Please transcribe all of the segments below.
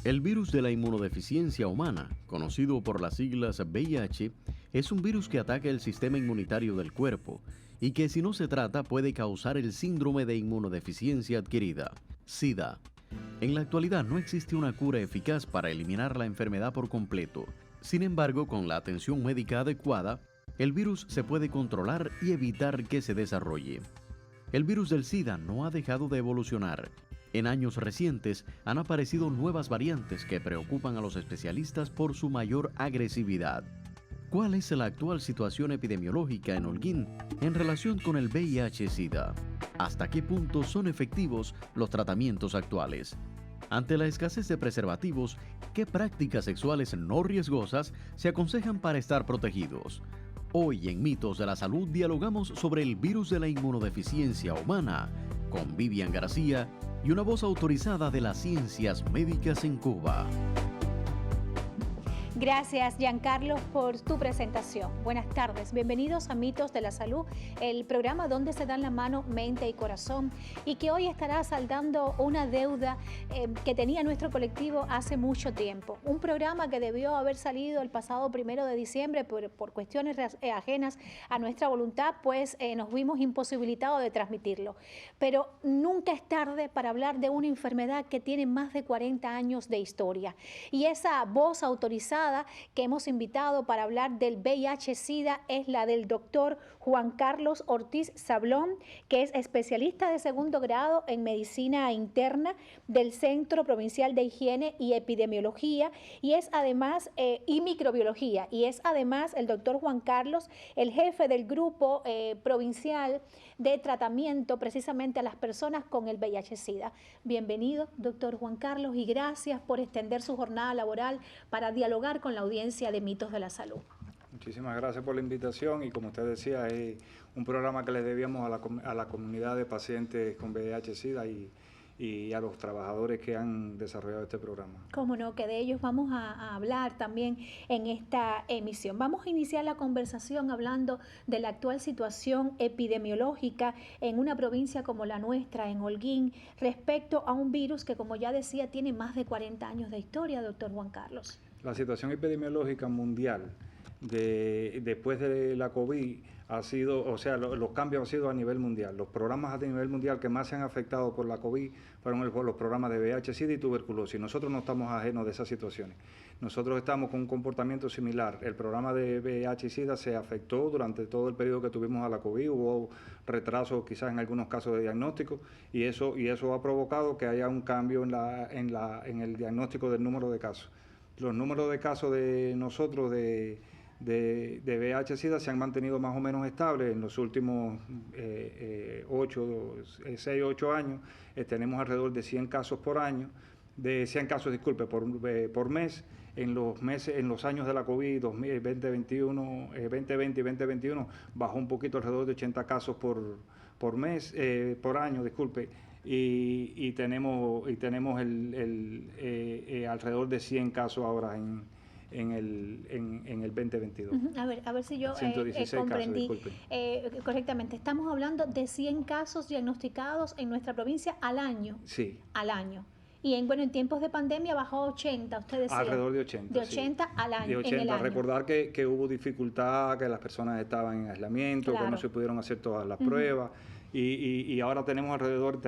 El virus de la inmunodeficiencia humana, conocido por las siglas VIH, es un virus que ataca el sistema inmunitario del cuerpo y que si no se trata puede causar el síndrome de inmunodeficiencia adquirida, SIDA. En la actualidad no existe una cura eficaz para eliminar la enfermedad por completo. Sin embargo, con la atención médica adecuada, el virus se puede controlar y evitar que se desarrolle. El virus del SIDA no ha dejado de evolucionar. En años recientes han aparecido nuevas variantes que preocupan a los especialistas por su mayor agresividad. ¿Cuál es la actual situación epidemiológica en Holguín en relación con el VIH-Sida? ¿Hasta qué punto son efectivos los tratamientos actuales? Ante la escasez de preservativos, ¿qué prácticas sexuales no riesgosas se aconsejan para estar protegidos? Hoy en Mitos de la Salud dialogamos sobre el virus de la inmunodeficiencia humana con Vivian García y una voz autorizada de las ciencias médicas en Cuba. Gracias, Giancarlo, por tu presentación. Buenas tardes, bienvenidos a Mitos de la Salud, el programa donde se dan la mano mente y corazón y que hoy estará saldando una deuda que tenía nuestro colectivo hace mucho tiempo. Un programa que debió haber salido el pasado 1 de diciembre por cuestiones ajenas a nuestra voluntad, pues nos vimos imposibilitados de transmitirlo. Pero nunca es tarde para hablar de una enfermedad que tiene más de 40 años de historia. Y esa voz autorizada que hemos invitado para hablar del VIH-Sida es la del doctor Juan Carlos Ortiz Sablón, que es especialista de 2º grado en Medicina Interna del Centro Provincial de Higiene y Epidemiología y es además y Microbiología, y es además el doctor Juan Carlos el jefe del grupo provincial de tratamiento precisamente a las personas con el VIH-Sida. Bienvenido, doctor Juan Carlos, y gracias por extender su jornada laboral para dialogar con la audiencia de Mitos de la Salud. Muchísimas gracias por la invitación y como usted decía, es un programa que le debíamos a la comunidad de pacientes con VIH-Sida y a los trabajadores que han desarrollado este programa. Cómo no, que de ellos vamos a hablar también en esta emisión. Vamos a iniciar la conversación hablando de la actual situación epidemiológica en una provincia como la nuestra, en Holguín, respecto a un virus que, como ya decía, tiene más de 40 años de historia, doctor Juan Carlos. La situación epidemiológica mundial después de la COVID ha sido, o sea, los cambios han sido a nivel mundial. Los programas a nivel mundial que más se han afectado por la COVID fueron los programas de VIH, SIDA y tuberculosis. Nosotros no estamos ajenos de esas situaciones. Nosotros estamos con un comportamiento similar. El programa de VIH y SIDA se afectó durante todo el periodo que tuvimos a la COVID. Hubo retrasos quizás en algunos casos de diagnóstico y eso ha provocado que haya un cambio en el diagnóstico del número de casos. Los números de casos de nosotros de VIH-Sida se han mantenido más o menos estables en los últimos 6 o 8 años. Tenemos alrededor de 100 casos por año, por mes. En los años de la COVID, 2020 y 2021, bajó un poquito, alrededor de 80 casos por año, disculpe. Y tenemos alrededor de 100 casos ahora en el 2022. A ver si yo comprendí correctamente. Estamos hablando de 100 casos diagnosticados en nuestra provincia al año. Sí. Al año. Y en tiempos de pandemia bajó a 80, usted decía. Alrededor de 80. De 80 al año. De 80. En el año. Recordar que hubo dificultad, que las personas estaban en aislamiento, claro, que no se pudieron hacer todas las pruebas. Y ahora tenemos alrededor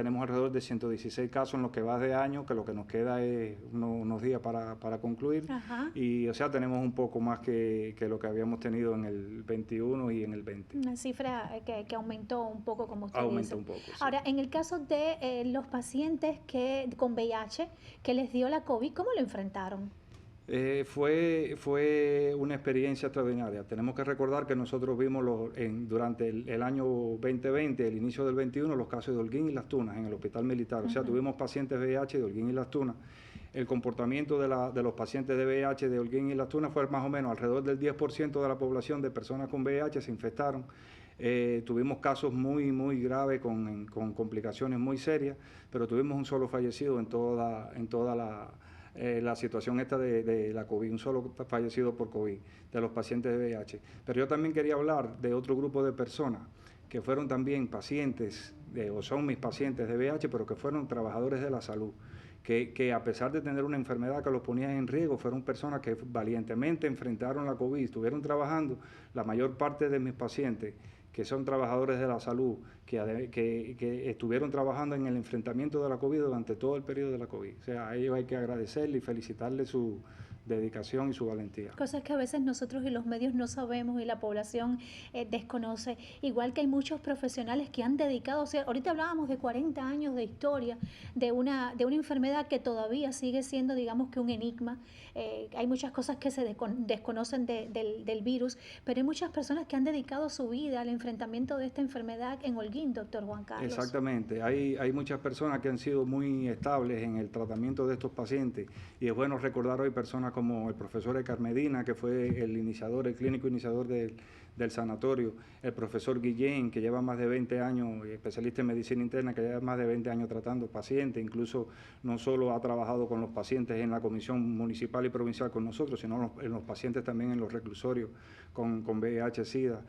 de 116 casos en lo que va de año, que lo que nos queda es unos días para concluir. Ajá. Y o sea, tenemos un poco más que lo que habíamos tenido en el 21 y en el 20. Una cifra que aumentó un poco, como usted dice. Aumentó un poco, sí. Ahora, en el caso de los pacientes con VIH que les dio la COVID, ¿cómo lo enfrentaron? Fue una experiencia extraordinaria. Tenemos que recordar que nosotros vimos durante el año 2020, el inicio del 21, los casos de Holguín y Las Tunas en el hospital militar. O sea, tuvimos pacientes VIH de Holguín y Las Tunas. El comportamiento de los pacientes de VIH de Holguín y Las Tunas fue más o menos alrededor del 10% de la población de personas con VIH se infectaron. Tuvimos casos muy, muy graves con complicaciones muy serias, pero tuvimos un solo fallecido en toda la situación esta de la COVID, un solo fallecido por COVID, de los pacientes de VIH. Pero yo también quería hablar de otro grupo de personas que fueron también pacientes, o son mis pacientes de VIH, pero que fueron trabajadores de la salud, que a pesar de tener una enfermedad que los ponía en riesgo, fueron personas que valientemente enfrentaron la COVID, estuvieron trabajando. La mayor parte de mis pacientes, que son trabajadores de la salud, que estuvieron trabajando en el enfrentamiento de la COVID durante todo el periodo de la COVID. O sea, a ellos hay que agradecerle y felicitarle su dedicación y su valentía. Cosas que a veces nosotros y los medios no sabemos y la población desconoce. Igual que hay muchos profesionales que han dedicado, o sea, ahorita hablábamos de 40 años de historia de una enfermedad que todavía sigue siendo, digamos, que un enigma. Hay muchas cosas que se desconocen del virus, pero hay muchas personas que han dedicado su vida al enfrentamiento de esta enfermedad en Holguín, doctor Juan Carlos. Exactamente. Hay muchas personas que han sido muy estables en el tratamiento de estos pacientes, y es bueno recordar hoy personas como el profesor Edgar Medina, que fue el clínico iniciador del sanatorio, el profesor Guillén, que lleva más de 20 años, especialista en medicina interna, que lleva más de 20 años tratando pacientes, incluso no solo ha trabajado con los pacientes en la comisión municipal y provincial con nosotros, sino en los pacientes también en los reclusorios con VIH-Sida.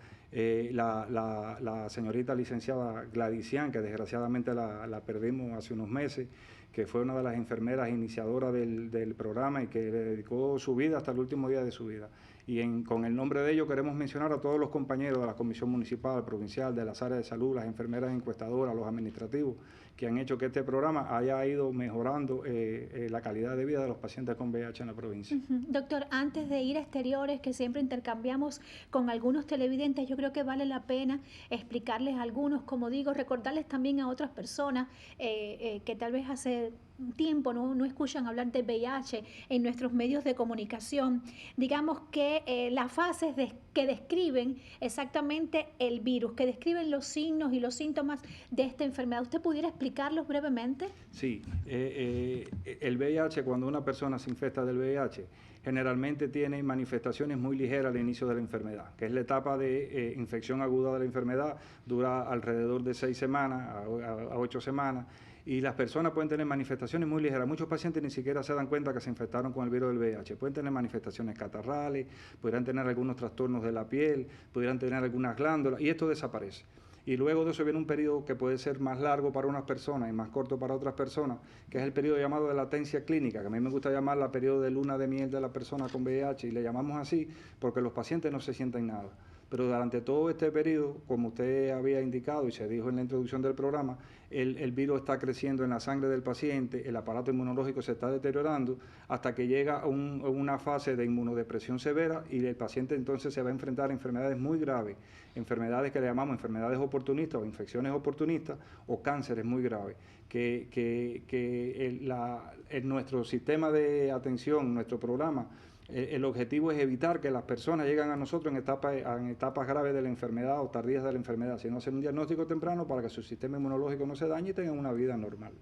La señorita licenciada Gladisian, que desgraciadamente la perdimos hace unos meses, que fue una de las enfermeras iniciadoras del programa y que le dedicó su vida hasta el último día de su vida. Y con el nombre de ellos queremos mencionar a todos los compañeros de la Comisión Municipal, Provincial, de las áreas de salud, las enfermeras encuestadoras, los administrativos, que han hecho que este programa haya ido mejorando la calidad de vida de los pacientes con VIH en la provincia. Doctor, antes de ir a exteriores, que siempre intercambiamos con algunos televidentes, yo creo que vale la pena explicarles a algunos, como digo, recordarles también a otras personas que tal vez hace tiempo no escuchan hablar de VIH en nuestros medios de comunicación. Digamos que las fases que describen exactamente el virus, que describen los signos y los síntomas de esta enfermedad. ¿Usted pudiera explicarlos brevemente? Sí, el VIH, cuando una persona se infecta del VIH, generalmente tiene manifestaciones muy ligeras al inicio de la enfermedad, que es la etapa de infección aguda de la enfermedad, dura alrededor de 6 semanas a 8 semanas, y las personas pueden tener manifestaciones muy ligeras. Muchos pacientes ni siquiera se dan cuenta que se infectaron con el virus del VIH. Pueden tener manifestaciones catarrales, podrán tener algunos trastornos de la piel, pudieran tener algunas glándulas, y esto desaparece. Y luego de eso viene un periodo que puede ser más largo para unas personas y más corto para otras personas, que es el periodo llamado de latencia clínica, que a mí me gusta llamar la periodo de luna de miel de la persona con VIH, y le llamamos así porque los pacientes no se sienten nada. Pero durante todo este periodo, como usted había indicado y se dijo en la introducción del programa, el virus está creciendo en la sangre del paciente, el aparato inmunológico se está deteriorando hasta que llega a una fase de inmunodepresión severa, y el paciente entonces se va a enfrentar a enfermedades muy graves, enfermedades que le llamamos enfermedades oportunistas o infecciones oportunistas o cánceres muy graves, en nuestro sistema de atención, nuestro programa, el objetivo es evitar que las personas lleguen a nosotros en etapas graves de la enfermedad o tardías de la enfermedad, sino hacer un diagnóstico temprano para que su sistema inmunológico no se dañe y tengan una vida normal.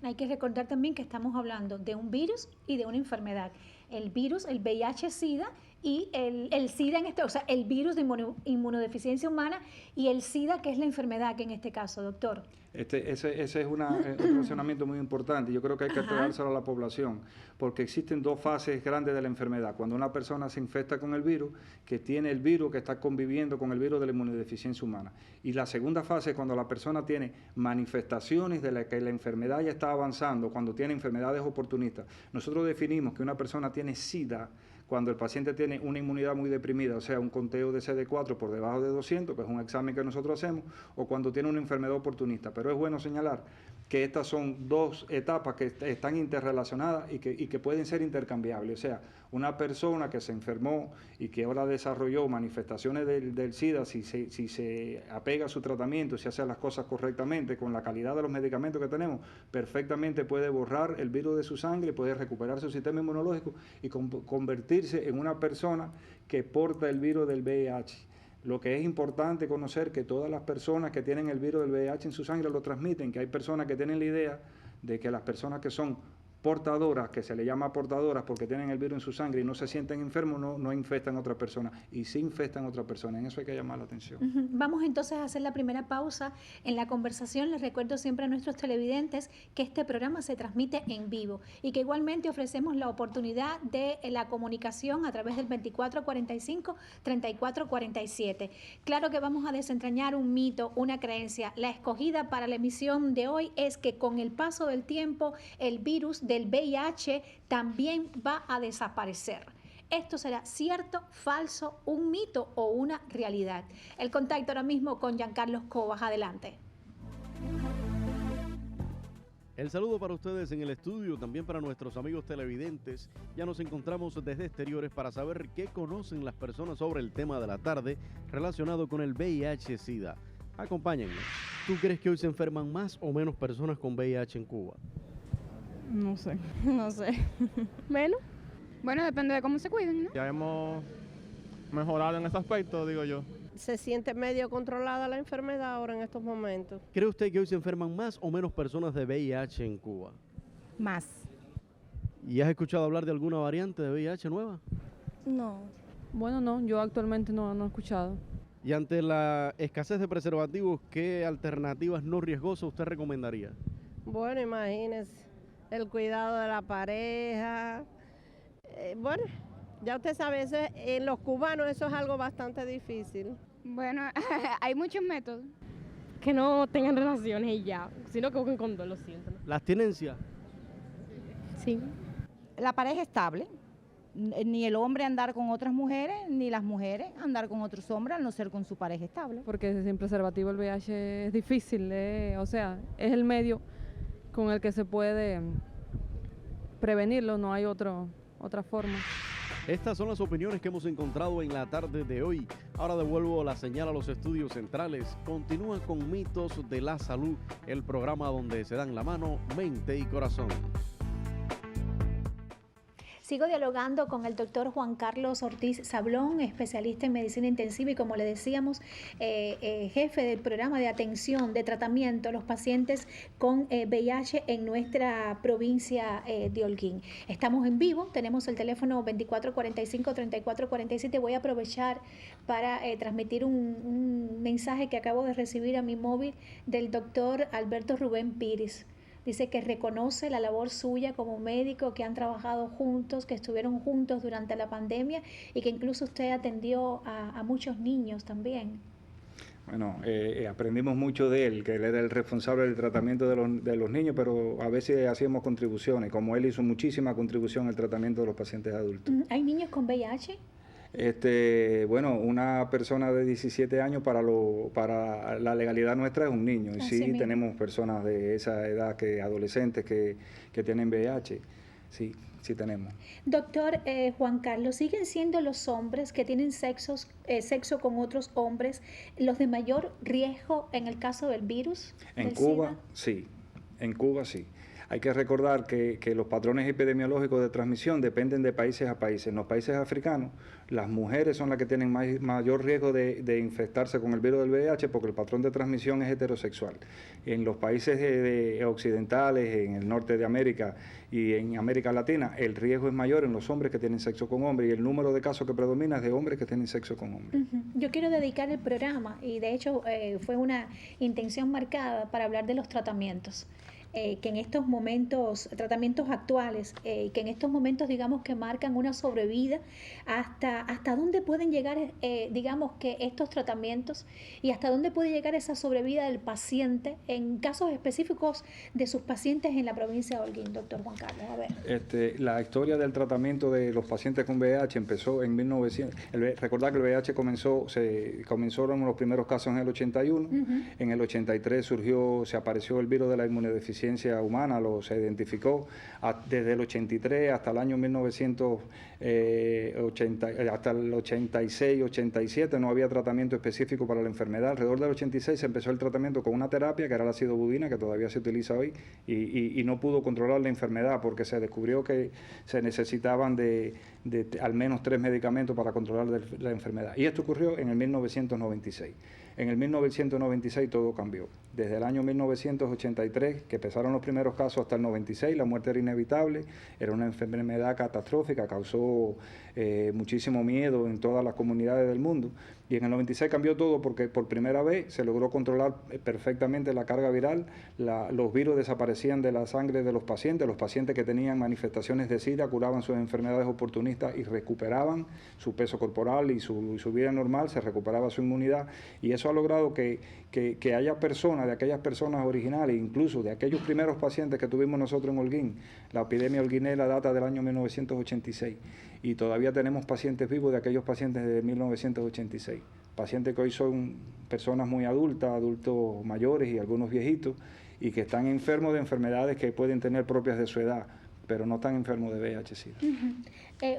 Hay que recordar también que estamos hablando de un virus y de una enfermedad. El virus, el VIH-Sida, y el SIDA, o sea, el virus de inmunodeficiencia humana, y el SIDA, que es la enfermedad que en este caso, doctor. Ese es un razonamiento muy importante. Yo creo que hay que aclarárselo a la población, porque existen dos fases grandes de la enfermedad. Cuando una persona se infecta con el virus, que tiene el virus que está conviviendo con el virus de la inmunodeficiencia humana. Y la segunda fase es cuando la persona tiene manifestaciones de la que la enfermedad ya está avanzando, cuando tiene enfermedades oportunistas. Nosotros definimos que una persona tiene SIDA cuando el paciente tiene una inmunidad muy deprimida, o sea, un conteo de CD4 por debajo de 200, que es un examen que nosotros hacemos, o cuando tiene una enfermedad oportunista. Pero es bueno señalar que estas son dos etapas que están interrelacionadas y que pueden ser intercambiables. O sea, una persona que se enfermó y que ahora desarrolló manifestaciones del SIDA, si se apega a su tratamiento, si hace las cosas correctamente, con la calidad de los medicamentos que tenemos, perfectamente puede borrar el virus de su sangre, puede recuperar su sistema inmunológico y convertirse en una persona que porta el virus del VIH. Lo que es importante conocer que todas las personas que tienen el virus del VIH en su sangre lo transmiten, que hay personas que tienen la idea de que las personas que son portadoras, que se le llama portadoras porque tienen el virus en su sangre y no se sienten enfermos, no infectan a otra persona, y sí infectan a otra persona. En eso hay que llamar la atención. Vamos entonces a hacer la primera pausa en la conversación. Les recuerdo siempre a nuestros televidentes que este programa se transmite en vivo y que igualmente ofrecemos la oportunidad de la comunicación a través del 2445-3447. Claro que vamos a desentrañar un mito, una creencia. La escogida para la emisión de hoy es que con el paso del tiempo el virus del el VIH también va a desaparecer. ¿Esto será cierto, falso, un mito o una realidad? El contacto ahora mismo con Giancarlos Cobas. Adelante. El saludo para ustedes en el estudio, también para nuestros amigos televidentes. Ya nos encontramos desde exteriores para saber qué conocen las personas sobre el tema de la tarde relacionado con el VIH-Sida. Acompáñenme. ¿Tú crees que hoy se enferman más o menos personas con VIH en Cuba? No sé. ¿Menos? Bueno, depende de cómo se cuiden, ¿no? Ya hemos mejorado en ese aspecto, digo yo. Se siente medio controlada la enfermedad ahora en estos momentos. ¿Cree usted que hoy se enferman más o menos personas de VIH en Cuba? Más. ¿Y has escuchado hablar de alguna variante de VIH nueva? No. Bueno, no, yo actualmente no he escuchado. Y ante la escasez de preservativos, ¿qué alternativas no riesgosas usted recomendaría? Bueno, imagínese, el cuidado de la pareja. Bueno, ya usted sabe, en los cubanos eso es algo bastante difícil. Bueno, hay muchos métodos. Que no tengan relaciones y ya, sino que busquen condón, lo siento. ¿La abstinencia? Sí. La pareja estable, ni el hombre andar con otras mujeres, ni las mujeres andar con otros hombres al no ser con su pareja estable. Porque sin preservativo el VIH es difícil, o sea, es el medio con el que se puede prevenirlo, no hay otra forma. Estas son las opiniones que hemos encontrado en la tarde de hoy. Ahora devuelvo la señal a los estudios centrales. Continúa con Mitos de la Salud, el programa donde se dan la mano, mente y corazón. Sigo dialogando con el doctor Juan Carlos Ortiz Sablón, especialista en medicina intensiva y, como le decíamos, jefe del programa de atención, de tratamiento a los pacientes con VIH en nuestra provincia de Holguín. Estamos en vivo, tenemos el teléfono 2445-3447. Voy a aprovechar para transmitir un mensaje que acabo de recibir a mi móvil del doctor Alberto Rubén Pires. Dice que reconoce la labor suya como médico, que han trabajado juntos, que estuvieron juntos durante la pandemia y que incluso usted atendió a muchos niños también. Bueno, aprendimos mucho de él, que él era el responsable del tratamiento de los niños, pero a veces hacíamos contribuciones, como él hizo muchísima contribución al tratamiento de los pacientes adultos. ¿Hay niños con VIH? Bueno, una persona de 17 años para la legalidad nuestra es un niño. Y sí tenemos personas de esa edad, adolescentes que tienen VIH. Sí tenemos. Doctor Juan Carlos, ¿siguen siendo los hombres que tienen sexo con otros hombres los de mayor riesgo en el caso del virus? En Cuba, sí. En Cuba, sí. Hay que recordar que los patrones epidemiológicos de transmisión dependen de países a países. En los países africanos, las mujeres son las que tienen mayor riesgo de infectarse con el virus del VIH porque el patrón de transmisión es heterosexual. En los países occidentales, en el norte de América y en América Latina, el riesgo es mayor en los hombres que tienen sexo con hombres y el número de casos que predomina es de hombres que tienen sexo con hombres. Yo quiero dedicar el programa, y de hecho fue una intención marcada para hablar de los tratamientos. Que en estos momentos, tratamientos actuales, que en estos momentos digamos que marcan una sobrevida, hasta dónde pueden llegar digamos que estos tratamientos y hasta dónde puede llegar esa sobrevida del paciente en casos específicos de sus pacientes en la provincia de Holguín, doctor Juan Carlos. A ver. La historia del tratamiento de los pacientes con VIH empezó en 1900. Recordad que el VIH comenzaron los primeros casos en el 81, en el 83 se apareció el virus de la inmunodeficiencia humana, se identificó desde el 83 hasta el año 1980, hasta el 86, 87 no había tratamiento específico para la enfermedad. Alrededor del 86 se empezó el tratamiento con una terapia que era la acidobudina, que todavía se utiliza hoy, y no pudo controlar la enfermedad porque se descubrió que se necesitaban de al menos 3 medicamentos para controlar la enfermedad. Y esto ocurrió en el 1996. En el 1996 todo cambió. Desde el año 1983, que empezaron los primeros casos, hasta el 96, la muerte era inevitable, era una enfermedad catastrófica, causó muchísimo miedo en todas las comunidades del mundo. Y en el 96 cambió todo porque por primera vez se logró controlar perfectamente la carga viral, los virus desaparecían de la sangre de los pacientes que tenían manifestaciones de SIDA curaban sus enfermedades oportunistas y recuperaban su peso corporal y su vida normal, se recuperaba su inmunidad, y eso ha logrado que haya personas, de aquellas personas originales, incluso de aquellos aquellos primeros pacientes que tuvimos nosotros en Holguín, la epidemia holguinera data del año 1986 y todavía tenemos pacientes vivos de aquellos pacientes de 1986. Pacientes que hoy son personas muy adultas, adultos mayores y algunos viejitos, y que están enfermos de enfermedades que pueden tener propias de su edad, pero no están enfermos de VIH-Sida.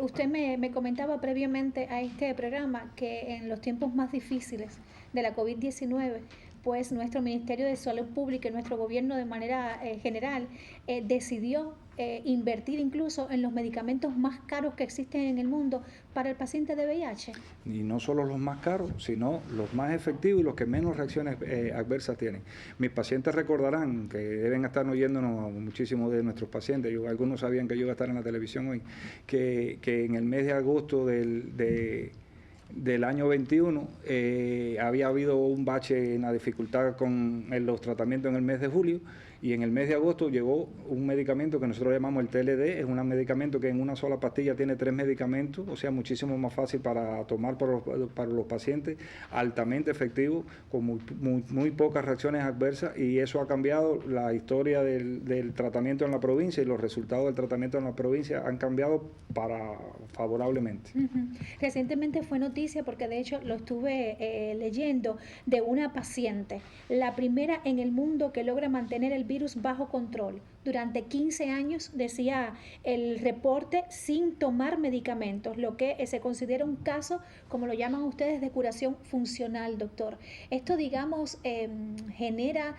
Usted me comentaba previamente a este programa que en los tiempos más difíciles de la COVID-19, pues nuestro Ministerio de Salud Pública y nuestro gobierno de manera general decidió invertir incluso en los medicamentos más caros que existen en el mundo para el paciente de VIH. Y no solo los más caros, sino los más efectivos y los que menos reacciones adversas tienen. Mis pacientes recordarán, que deben estar oyéndonos muchísimos de nuestros pacientes, algunos sabían que yo iba a estar en la televisión hoy, que en el mes de agosto del año 21 había habido un bache en la dificultad con los tratamientos en el mes de julio, y en el mes de agosto llegó un medicamento que nosotros llamamos el TLD. Es un medicamento que en una sola pastilla tiene 3 medicamentos, o sea, muchísimo más fácil para tomar para los pacientes, altamente efectivo, con muy pocas reacciones adversas, y eso ha cambiado la historia del tratamiento en la provincia, y los resultados del tratamiento en la provincia han cambiado favorablemente. Recientemente fue noticia, porque de hecho lo estuve leyendo, de una paciente, la primera en el mundo que logra mantener el virus bajo control durante 15 años, decía el reporte, sin tomar medicamentos, lo que se considera un caso, como lo llaman ustedes, de curación funcional, doctor. Esto, digamos, genera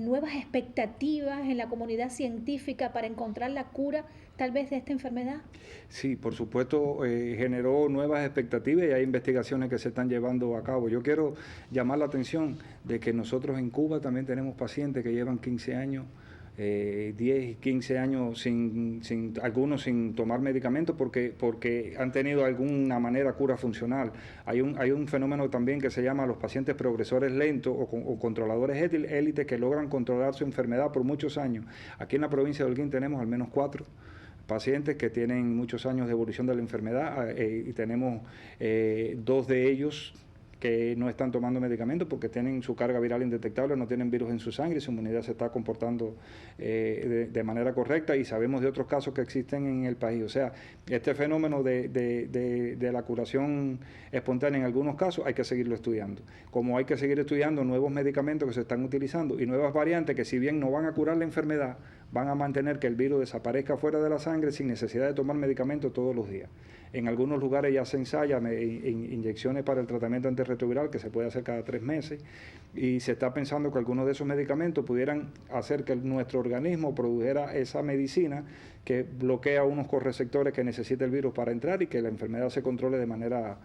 nuevas expectativas en la comunidad científica para encontrar la cura tal vez de esta enfermedad. Sí, por supuesto, generó nuevas expectativas y hay investigaciones que se están llevando a cabo. Yo quiero llamar la atención de que nosotros en Cuba también tenemos pacientes que llevan 15 años, 10 y 15 años, algunos sin tomar medicamentos porque han tenido alguna manera cura funcional. Hay un fenómeno también que se llama los pacientes progresores lentos o controladores élites que logran controlar su enfermedad por muchos años. Aquí en la provincia de Holguín tenemos al menos 4 pacientes que tienen muchos años de evolución de la enfermedad, y tenemos 2 de ellos que no están tomando medicamentos porque tienen su carga viral indetectable, no tienen virus en su sangre y su inmunidad se está comportando de manera correcta, y sabemos de otros casos que existen en el país. O sea, este fenómeno de la curación espontánea en algunos casos hay que seguirlo estudiando, como hay que seguir estudiando nuevos medicamentos que se están utilizando y nuevas variantes que, si bien no van a curar la enfermedad, van a mantener que el virus desaparezca fuera de la sangre sin necesidad de tomar medicamentos todos los días. En algunos lugares ya se ensaya inyecciones para el tratamiento antirretroviral que se puede hacer cada 3 meses, y se está pensando que algunos de esos medicamentos pudieran hacer que nuestro organismo produjera esa medicina que bloquea unos correceptores que necesita el virus para entrar y que la enfermedad se controle de manera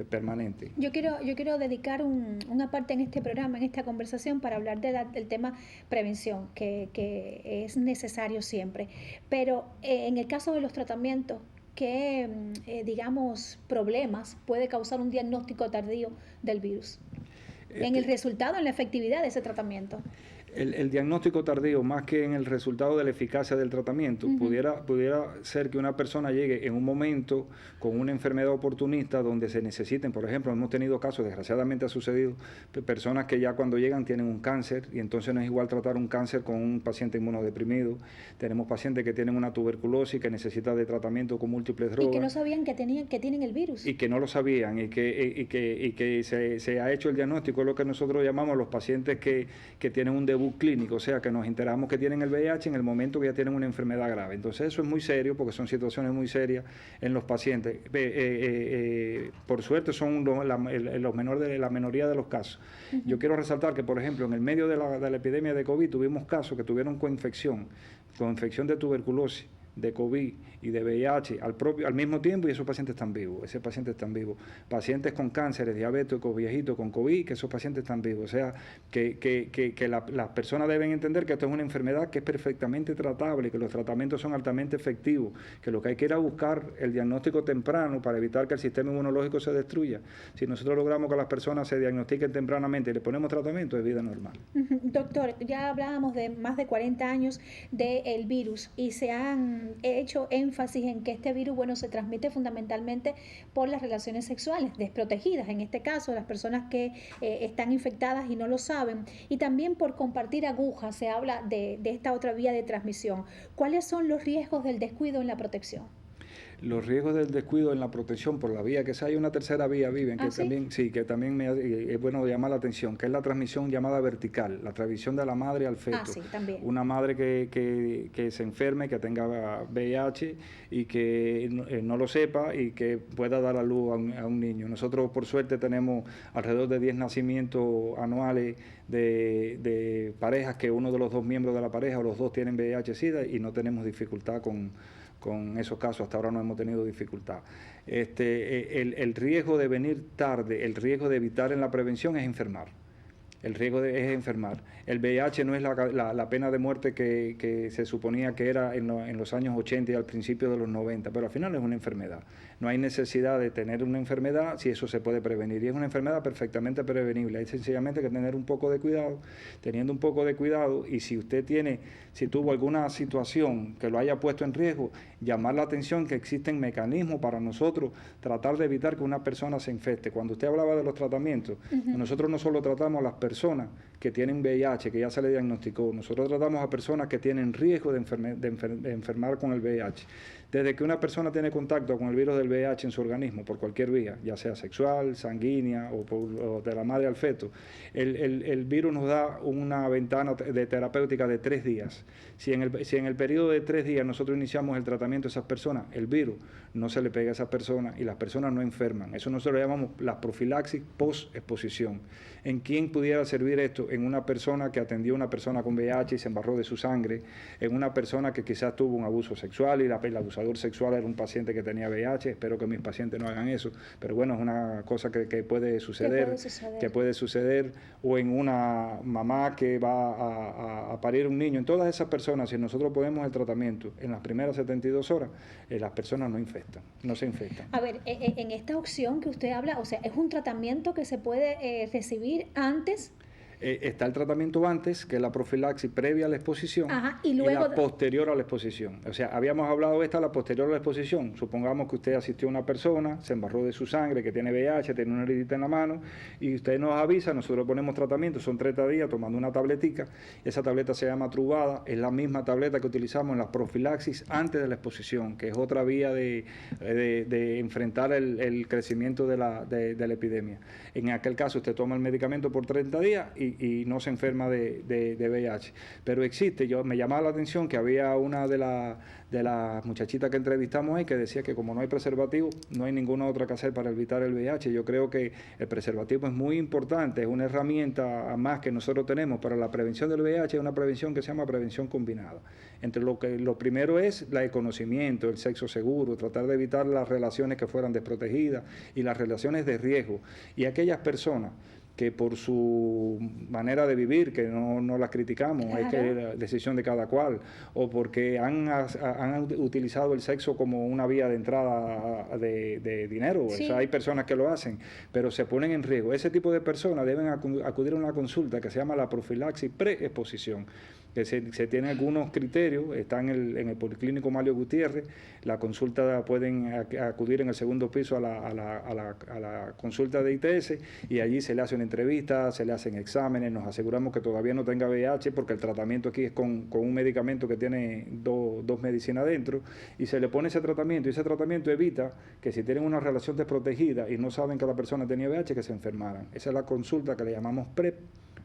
permanente. Yo quiero dedicar una parte en este programa, en esta conversación, para hablar del tema prevención, que es necesario siempre. Pero en el caso de los tratamientos, ¿qué, digamos, problemas puede causar un diagnóstico tardío del virus? En el resultado, en la efectividad de ese tratamiento. El diagnóstico tardío, más que en el resultado de la eficacia del tratamiento, pudiera ser que una persona llegue en un momento con una enfermedad oportunista donde se necesiten, por ejemplo, hemos tenido casos, desgraciadamente ha sucedido, personas que ya cuando llegan tienen un cáncer, y entonces no es igual tratar un cáncer con un paciente inmunodeprimido. Tenemos pacientes que tienen una tuberculosis que necesita de tratamiento con múltiples drogas. Y que no sabían que tienen el virus. Y que no lo sabían, y que se ha hecho el diagnóstico, es lo que nosotros llamamos los pacientes que tienen un debut clínico, o sea, que nos enteramos que tienen el VIH en el momento que ya tienen una enfermedad grave. Entonces eso es muy serio, porque son situaciones muy serias en los pacientes. Por suerte son los menores de la minoría de los casos. Yo quiero resaltar que, por ejemplo, en el medio de la epidemia de COVID tuvimos casos que tuvieron coinfección de tuberculosis, de COVID y de VIH al mismo tiempo, y esos pacientes están vivos. Pacientes con cánceres diabéticos, viejitos con COVID, que esos pacientes están vivos. O sea, que las personas deben entender que esto es una enfermedad que es perfectamente tratable, que los tratamientos son altamente efectivos, que lo que hay que ir a buscar el diagnóstico temprano para evitar que el sistema inmunológico se destruya. Si nosotros logramos que las personas se diagnostiquen tempranamente y le ponemos tratamiento, es vida normal. Doctor, ya hablábamos de más de 40 años del virus y se han he hecho énfasis en que este virus, bueno, se transmite fundamentalmente por las relaciones sexuales desprotegidas, en este caso las personas que están infectadas y no lo saben, y también por compartir agujas, se habla de esta otra vía de transmisión. ¿Cuáles son los riesgos del descuido en la protección? Los riesgos del descuido en la protección por la vía, que hay una tercera vía, Vivian, que también, sí, que también es bueno llamar la atención, que es la transmisión llamada vertical, la transmisión de la madre al feto. Sí, también. Una madre que se enferme, que tenga VIH y que no lo sepa y que pueda dar a luz a un niño. Nosotros, por suerte, tenemos alrededor de 10 nacimientos anuales de parejas que uno de los dos miembros de la pareja o los dos tienen VIH-Sida y no tenemos dificultad con esos casos. Hasta ahora no hemos tenido dificultad. El riesgo de venir tarde, el riesgo de evitar en la prevención es enfermar. El riesgo es enfermar. El VIH no es la pena de muerte que se suponía que era en los años 80 y al principio de los 90, pero al final es una enfermedad. No hay necesidad de tener una enfermedad si eso se puede prevenir. Y es una enfermedad perfectamente prevenible. Hay sencillamente que tener un poco de cuidado. Teniendo un poco de cuidado, y si usted si tuvo alguna situación que lo haya puesto en riesgo, llamar la atención que existen mecanismos para nosotros tratar de evitar que una persona se infecte. Cuando usted hablaba de los tratamientos, nosotros no solo tratamos a las personas que tienen VIH, que ya se le diagnosticó, nosotros tratamos a personas que tienen riesgo de enfermar con el VIH. Desde que una persona tiene contacto con el virus del VIH en su organismo, por cualquier vía, ya sea sexual, sanguínea o de la madre al feto, el virus nos da una ventana de terapéutica de 3 días. Si en el periodo de 3 días nosotros iniciamos el tratamiento de esas personas, el virus no se le pega a esas personas y las personas no enferman. Eso nosotros lo llamamos la profilaxis post-exposición. ¿En quién pudiera servir esto? En una persona que atendió a una persona con VIH y se embarró de su sangre, en una persona que quizás tuvo un abuso sexual y el abusador sexual era un paciente que tenía VIH. Espero que mis pacientes no hagan eso, pero bueno, es una cosa que puede suceder, o en una mamá que va a parir un niño. En todas esas personas, si nosotros ponemos el tratamiento en las primeras 72 horas, las personas no se infectan. A ver, en esta opción que usted habla, o sea, es un tratamiento que se puede recibir antes. Está el tratamiento antes, que es la profilaxis previa a la exposición, y la posterior a la exposición. O sea, habíamos hablado de la posterior a la exposición. Supongamos que usted asistió a una persona, se embarró de su sangre, que tiene VIH, tiene una heridita en la mano, y usted nos avisa, nosotros ponemos tratamiento, son 30 días tomando una tabletica. Esa tableta se llama Truvada, es la misma tableta que utilizamos en la profilaxis antes de la exposición, que es otra vía de enfrentar el crecimiento de la epidemia. En aquel caso, usted toma el medicamento por 30 días y no se enferma de VIH. Pero existe, me llamaba la atención que había una de las muchachitas que entrevistamos ahí que decía que como no hay preservativo, no hay ninguna otra que hacer para evitar el VIH. Yo creo que el preservativo es muy importante, es una herramienta más que nosotros tenemos para la prevención del VIH, es una prevención que se llama prevención combinada. Entre lo primero es el conocimiento, el sexo seguro, tratar de evitar las relaciones que fueran desprotegidas y las relaciones de riesgo. Y aquellas personas que por su manera de vivir, que no las criticamos, es que es la decisión de cada cual, o porque han utilizado el sexo como una vía de entrada de dinero. Sí. O sea, hay personas que lo hacen, pero se ponen en riesgo. Ese tipo de personas deben acudir a una consulta que se llama la profilaxis pre-exposición, que se tienen algunos criterios, está en el Policlínico Mario Gutiérrez. La consulta pueden acudir en el segundo piso a la consulta de ITS y allí se le hace una entrevista, se le hacen exámenes, nos aseguramos que todavía no tenga VIH porque el tratamiento aquí es con un medicamento que tiene dos medicinas dentro y se le pone ese tratamiento y ese tratamiento evita que si tienen una relación desprotegida y no saben que la persona tenía VIH que se enfermaran. Esa es la consulta que le llamamos PrEP,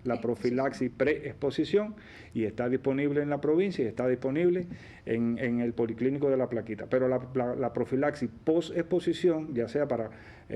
la profilaxis pre-exposición, y está disponible en la provincia y está disponible en el Policlínico de La Plaquita. Pero la profilaxis post-exposición, ya sea para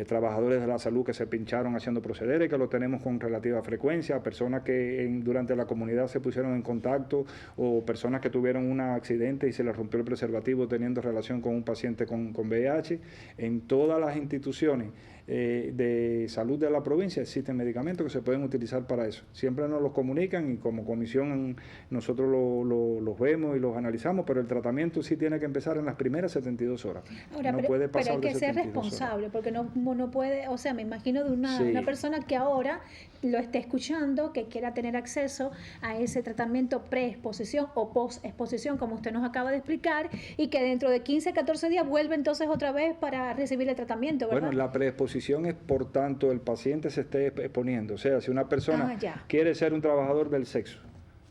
trabajadores de la salud que se pincharon haciendo procederes, que lo tenemos con relativa frecuencia, personas que durante la comunidad se pusieron en contacto o personas que tuvieron un accidente y se les rompió el preservativo teniendo relación con un paciente con VIH, en todas las instituciones de salud de la provincia existen medicamentos que se pueden utilizar para eso. Siempre nos los comunican y como comisión nosotros los vemos y los analizamos, pero el tratamiento sí tiene que empezar en las primeras 72 horas. Ahora, no pero, puede pasar pero hay que de ser 72 responsable, horas. porque mismo no puede, o sea, me imagino de una persona que ahora lo esté escuchando, que quiera tener acceso a ese tratamiento preexposición o posexposición, como usted nos acaba de explicar, y que dentro de 15, 14 días vuelve entonces otra vez para recibir el tratamiento, ¿verdad? Bueno, la preexposición es por tanto el paciente se esté exponiendo. O sea, si una persona quiere ser un trabajador del sexo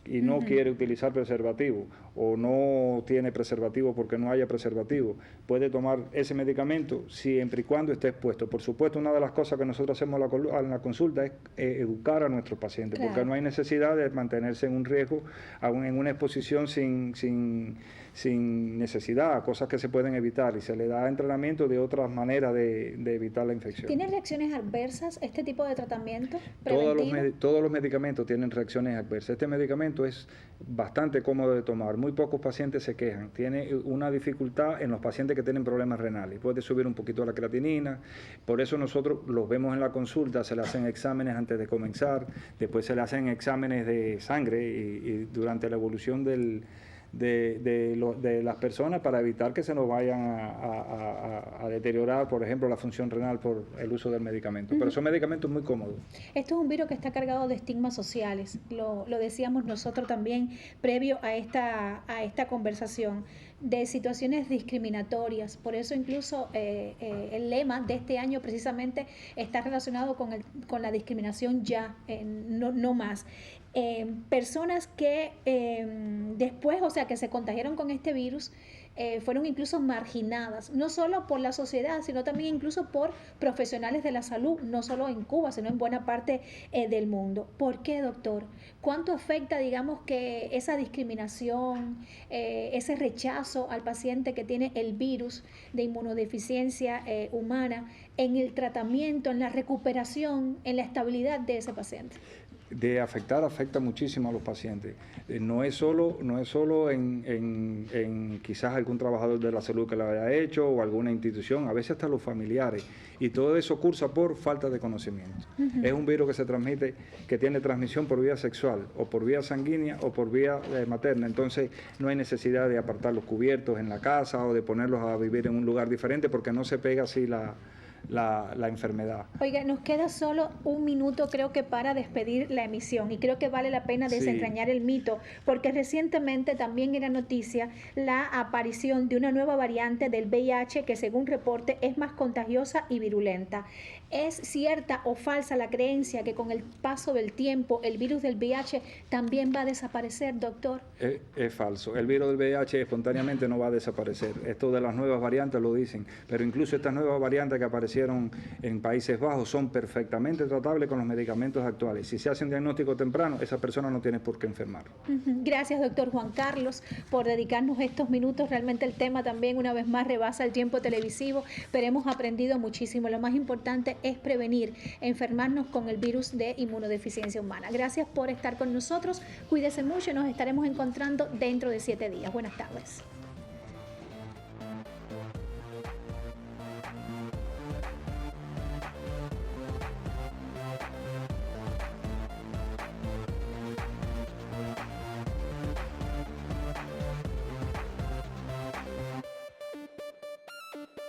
y no quiere utilizar preservativo o no tiene preservativo porque no haya preservativo, puede tomar ese medicamento siempre y cuando esté expuesto. Por supuesto, una de las cosas que nosotros hacemos en la consulta es educar a nuestros pacientes, porque no hay necesidad de mantenerse en un riesgo, en una exposición sin necesidad, cosas que se pueden evitar, y se le da entrenamiento de otras maneras de evitar la infección. ¿Tiene reacciones adversas este tipo de tratamiento Todos los medicamentos tienen reacciones adversas. Este medicamento es bastante cómodo de tomar. Muy pocos pacientes se quejan. Tiene una dificultad en los pacientes que tienen problemas renales. Puede subir un poquito la creatinina. Por eso nosotros los vemos en la consulta, se le hacen exámenes antes de comenzar, después se le hacen exámenes de sangre y durante la evolución de las personas para evitar que se nos vayan a deteriorar, por ejemplo, la función renal por el uso del medicamento. Pero son medicamentos muy cómodos. Esto es un virus que está cargado de estigmas sociales. Lo decíamos nosotros también previo a esta conversación, de situaciones discriminatorias. Por eso incluso el lema de este año precisamente está relacionado con la discriminación ya, no más. Personas que después, o sea, que se contagiaron con este virus, fueron incluso marginadas, no solo por la sociedad, sino también incluso por profesionales de la salud, no solo en Cuba, sino en buena parte del mundo. ¿Por qué, doctor? ¿Cuánto afecta, digamos, que esa discriminación, ese rechazo al paciente que tiene el virus de inmunodeficiencia humana en el tratamiento, en la recuperación, en la estabilidad de ese paciente? Afecta muchísimo a los pacientes. No es solo en quizás algún trabajador de la salud que lo haya hecho o alguna institución, a veces hasta los familiares, y todo eso cursa por falta de conocimiento. Es un virus que se transmite, que tiene transmisión por vía sexual o por vía sanguínea o por vía materna, entonces no hay necesidad de apartar los cubiertos en la casa o de ponerlos a vivir en un lugar diferente porque no se pega así la enfermedad. Oiga, nos queda solo un minuto, creo que para despedir la emisión, y creo que vale la pena desentrañar el mito, porque recientemente también era noticia la aparición de una nueva variante del VIH que, según reporte, es más contagiosa y virulenta. ¿Es cierta o falsa la creencia que con el paso del tiempo el virus del VIH también va a desaparecer, doctor? Es falso. El virus del VIH espontáneamente no va a desaparecer. Esto de las nuevas variantes lo dicen, pero incluso estas nuevas variantes que aparecieron en Países Bajos son perfectamente tratables con los medicamentos actuales. Si se hace un diagnóstico temprano, esa persona no tiene por qué enfermar. Gracias, doctor Juan Carlos, por dedicarnos estos minutos. Realmente el tema también una vez más rebasa el tiempo televisivo, pero hemos aprendido muchísimo. Lo más importante es prevenir enfermarnos con el virus de inmunodeficiencia humana. Gracias por estar con nosotros. Cuídese mucho y nos estaremos encontrando dentro de 7 días. Buenas tardes.